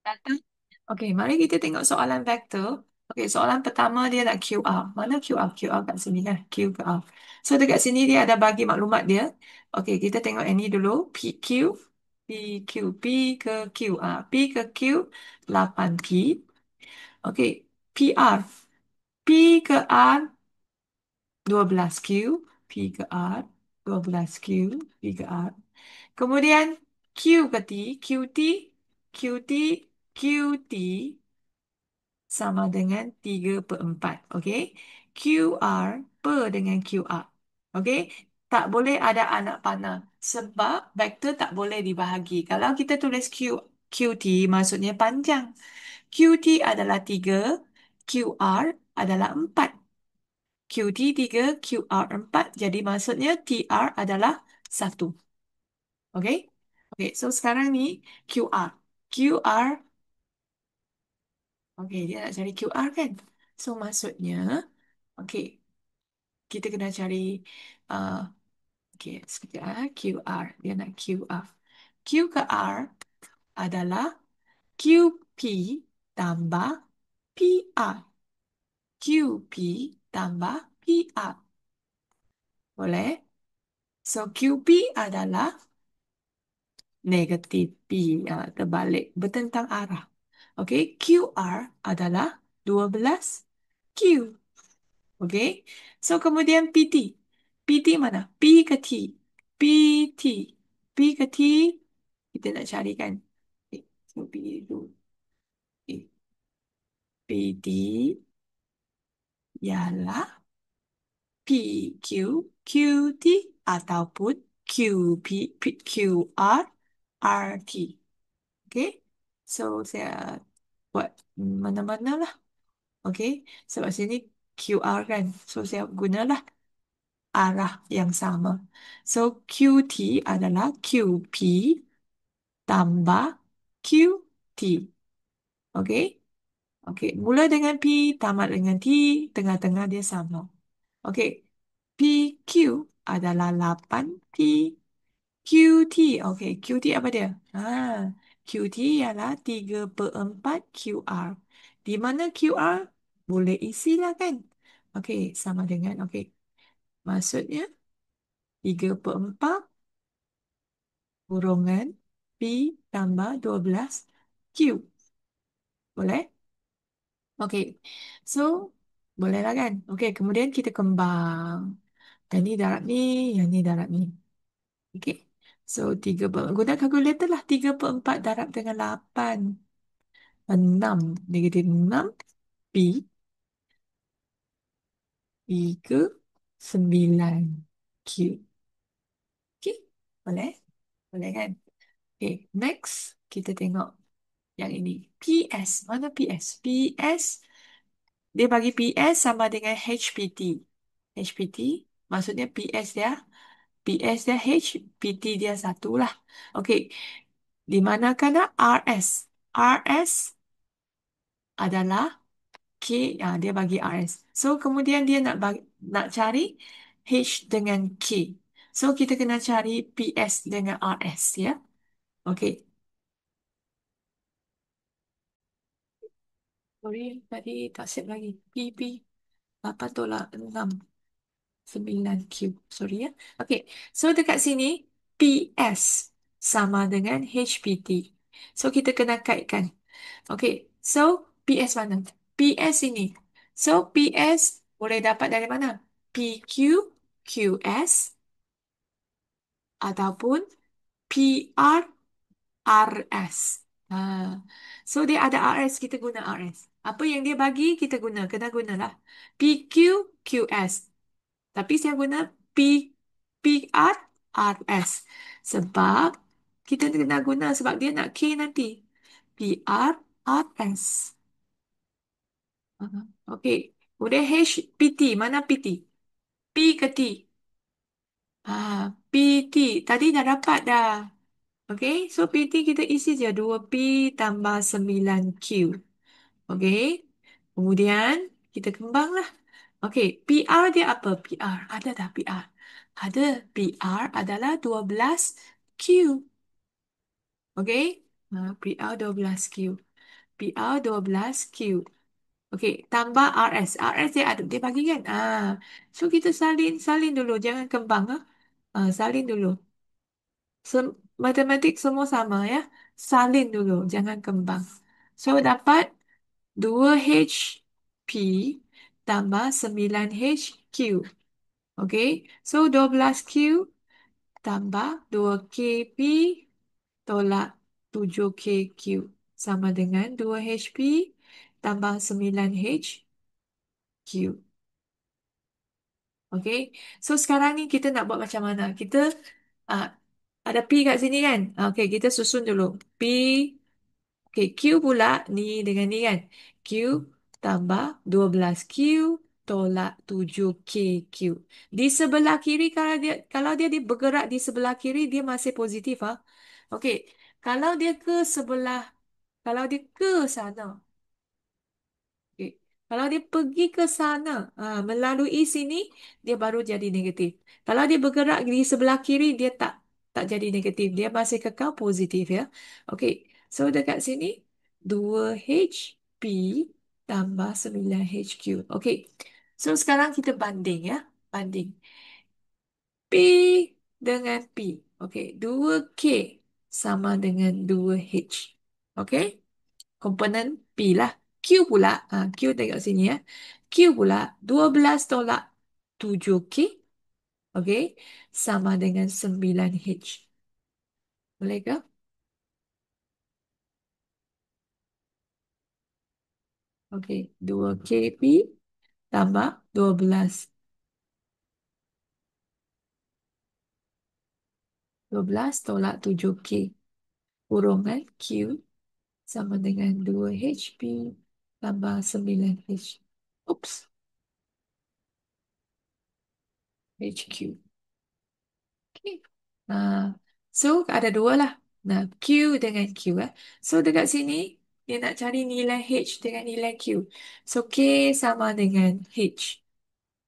Datang. Okey, mari kita tengok soalan vektor. Okey, soalan pertama dia nak QR. Mana QR? QR kat sini kan? Q ke R. So, dekat sini dia ada bagi maklumat dia. Okey, kita tengok yang ni dulu. PQ. PQ. P ke Q. P ke Q, 8P. Okey, PR. P ke R, 12Q. P ke R, 12Q. P ke R. Kemudian Q ke T. QT. QT. QT sama dengan 3 per 4. Okey. QR per dengan QR. Okey. Tak boleh ada anak panah. Sebab vektor tak boleh dibahagi. Kalau kita tulis QT maksudnya panjang. QT adalah 3. QR adalah 4. QT 3, QR 4. Jadi maksudnya TR adalah 1. Okey. Okey. So sekarang ni QR. QR. Okey. Dia nak cari QR kan? So maksudnya. Okey. Kita kena cari uh, okey, sekejap QR. Dia nak QR. Q ke R adalah QP tambah PR. QP tambah PR. Boleh? So QP adalah negatif P. Terbalik. Bertentang arah. Okey. QR adalah 12Q. Okey. So kemudian PT. PT mana? P ke T? PT. P ke T? Kita nak carikan. Okay. So P itu. Okay. PT ialah PQ, QT ataupun QP, QR, RT. Okey. So saya buat mana-mana lah. Okey. Sebab sini QR kan. So saya gunalah arah yang sama. So QT adalah QP tambah QT. Okey? Okey, mula dengan P, tamat dengan T, tengah-tengah dia sama. Okey. PQ adalah 8P. QT. Okey, QT apa dia? QT ialah 3 per 4 QR. Di mana QR? Boleh isilah kan? Okey, sama dengan. Okey. Maksudnya 3 per 4 kurungan P tambah 12Q. Boleh? Okey. So, bolehlah kan? Okey, kemudian kita kembang. Yang ni darab ni, yang ni darab ni. Okey. So, 3 per, guna kalkulator lah. 3 per 4 darab dengan 8. 6. Negatif 6. P. 3. 9. Q. Okey. Boleh? Boleh kan? Okey. Next, kita tengok yang ini. PS. Mana PS? PS. Dia bagi PS sama dengan HPT. HPT maksudnya PS dia H, PT dia 1 lah. Okey. Di manakah RS? RS adalah K, dia bagi RS. So kemudian dia nak cari H dengan K. So kita kena cari PS dengan RS ya. Okey. Sorry, tadi tak set lagi. PP 8 tolak 6. 9Q. Sorry ya. Okey. So dekat sini PS sama dengan HPT. So kita kena kaitkan. Okey. So PS mana? PS ini. So PS boleh dapat dari mana? PQ, QS ataupun PR, RS. Ha. So dia ada RS, kita guna RS. Apa yang dia bagi, kita guna. Kena gunalah. PQ, QS. Tapi saya guna P, PR, RS. Sebab kita kena guna sebab dia nak K nanti. PR, RS. Okey. Kemudian H, PT. Mana PT? P ke T? PT. Tadi dah dapat dah. Okey. So PT kita isi je 2P tambah 9Q. Okey. Kemudian kita kembanglah. Okey. PR dia apa? PR. Ada dah PR. Ada. PR adalah 12Q. Okey. PR 12Q. PR 12 Q. Okey, tambah RS. RS dia ada, dia bagi kan? So kita salin dulu, jangan kembang ah. Salin dulu. Matematik semua sama ya. Salin dulu, jangan kembang. So dapat 2HP tambah 9HQ. Okey, so 12Q tambah 2KP tolak 7KQ sama dengan 2HP tambah 9HQ. Okey. So sekarang ni kita nak buat macam mana? Kita ah, ada P kat sini kan? Okey, kita susun dulu. P, okey, Q pula ni dengan ni kan? Q tambah 12Q tolak 7KQ. Di sebelah kiri kalau dia bergerak di sebelah kiri dia masih positif ah. Okey. Kalau dia ke sebelah kalau dia ke sana. Okey. Kalau dia pergi ke sana, melalui sini, dia baru jadi negatif. Kalau dia bergerak di sebelah kiri, dia tak jadi negatif. Dia masih kekal positif ya. Okey. So dekat sini 2HP tambah 9HQ. Okey. So sekarang kita banding ya. Banding. P dengan P. Okey. 2K sama dengan 2H. Okey. Komponen P lah. Q pula, Q tengok sini ya. Q pula 12 tolak 7K, okey, sama dengan 9H. Boleh ke? Okey, 2KP tambah 12. 12 tolak 7K. Kurungan Q sama dengan 2HP tambah 9H. Oops, HQ. Okay. Nah, so ada dua lah. Nah, Q dengan Q eh. So dekat sini dia nak cari nilai H dengan nilai Q. So K sama dengan H.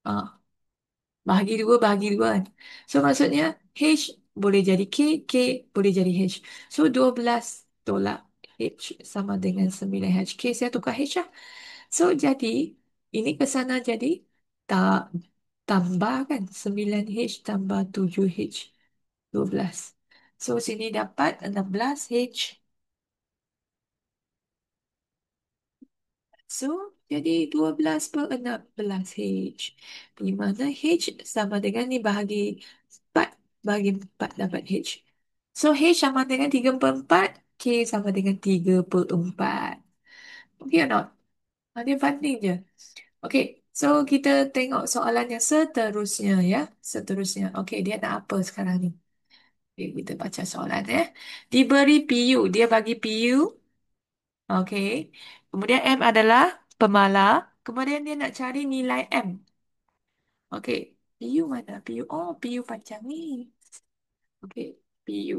Ah, bahagi dua kan. So maksudnya H boleh jadi K, K boleh jadi H. So 12 tolak H sama dengan 9H. K saya tukar H lah. So jadi ini ke sana jadi tak tambah kan 9H tambah 7H. 12. So, sini dapat 16H. So, jadi 12 per 16H. Di mana H sama dengan ni bahagi 4. Bahagi 4 dapat H. So, H sama dengan 3 per 4. K sama dengan 3 per 4. Okay or not? Dia banding je. Okay. So, kita tengok soalan yang seterusnya ya. Seterusnya. Okay, dia nak apa sekarang ni? Okay, kita baca soalan ya. Diberi PU. Dia bagi PU. Okey. Kemudian M adalah pemalar. Kemudian dia nak cari nilai M. Okey. PU mana? PU. Oh, PU panjang ni. Okey. PU.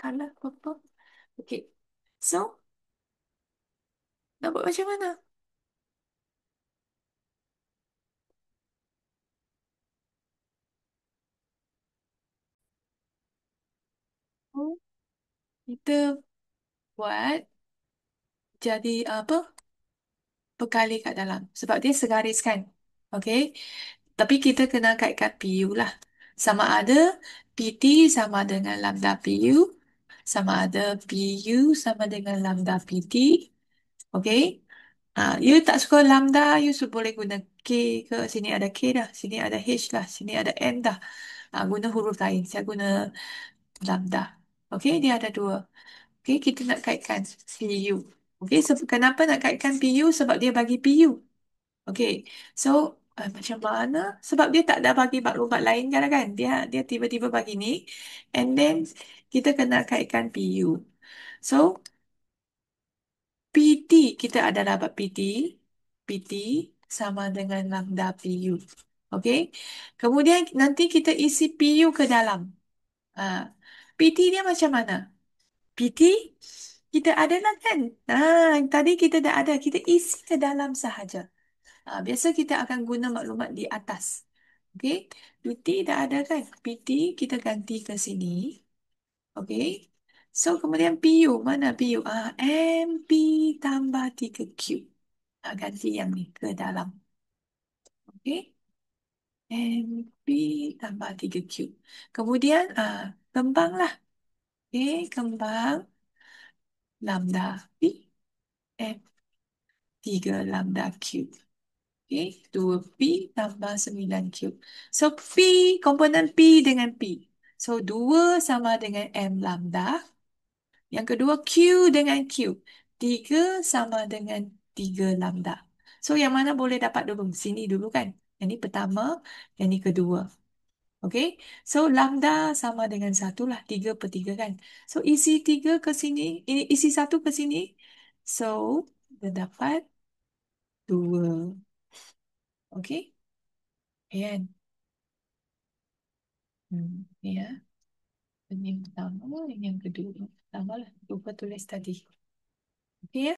Color purple. Okey. So, nak buat macam mana? Oh, kita buat jadi apa? Berkali kat dalam. Sebab dia segaris kan. Okey. Tapi kita kena kaitkan PU lah. Sama ada PT sama dengan lambda PU. Sama ada PU sama dengan lambda PT. Okey. You tak suka lambda, you boleh guna K ke. Sini ada K dah. Sini ada H lah. Sini ada N dah. Guna huruf lain. Saya guna lambda. Okey, dia ada dua. Okey, kita nak kaitkan PU. Okey, kenapa nak kaitkan PU? Sebab dia bagi PU. Okey, so macam mana? Sebab dia tak ada bagi maklumat lain kan? Dia tiba-tiba bagi ni. And then, kita kena kaitkan PU. So, PT, kita ada dapat PT. PT sama dengan lambda PU. Okey. Kemudian nanti kita isi PU ke dalam. Ah, PT dia macam mana? PT kita ada lah kan? Tadi kita dah ada. Kita isi ke dalam sahaja. Biasa kita akan guna maklumat di atas. Okey. PT dah ada kan? PT kita ganti ke sini. Okey. So, kemudian PU. Mana PU? MP tambah 3Q. Ganti yang ni ke dalam. Okey. MP tambah 3Q. Kemudian, kembanglah. Okey, kembang lambda P. F 3 lambda Q. Okey, 2P tambah 9Q. So, P, komponen P dengan P. So, 2 sama dengan M lambda. Yang kedua, Q dengan Q. 3 sama dengan 3 lambda. So, yang mana boleh dapat dulu? Sini dulu kan? Yang ni pertama, yang ni kedua. Okey? So, lambda sama dengan 1 lah. 3 per 3 kan? So, isi 3 ke sini. Ini isi 1 ke sini. So, dia dapat 2. Okey? Ayan. Ni ya. Ini yang pertama, ini yang kedua. Pertama lah. Lupa tulis tadi. Okey ya?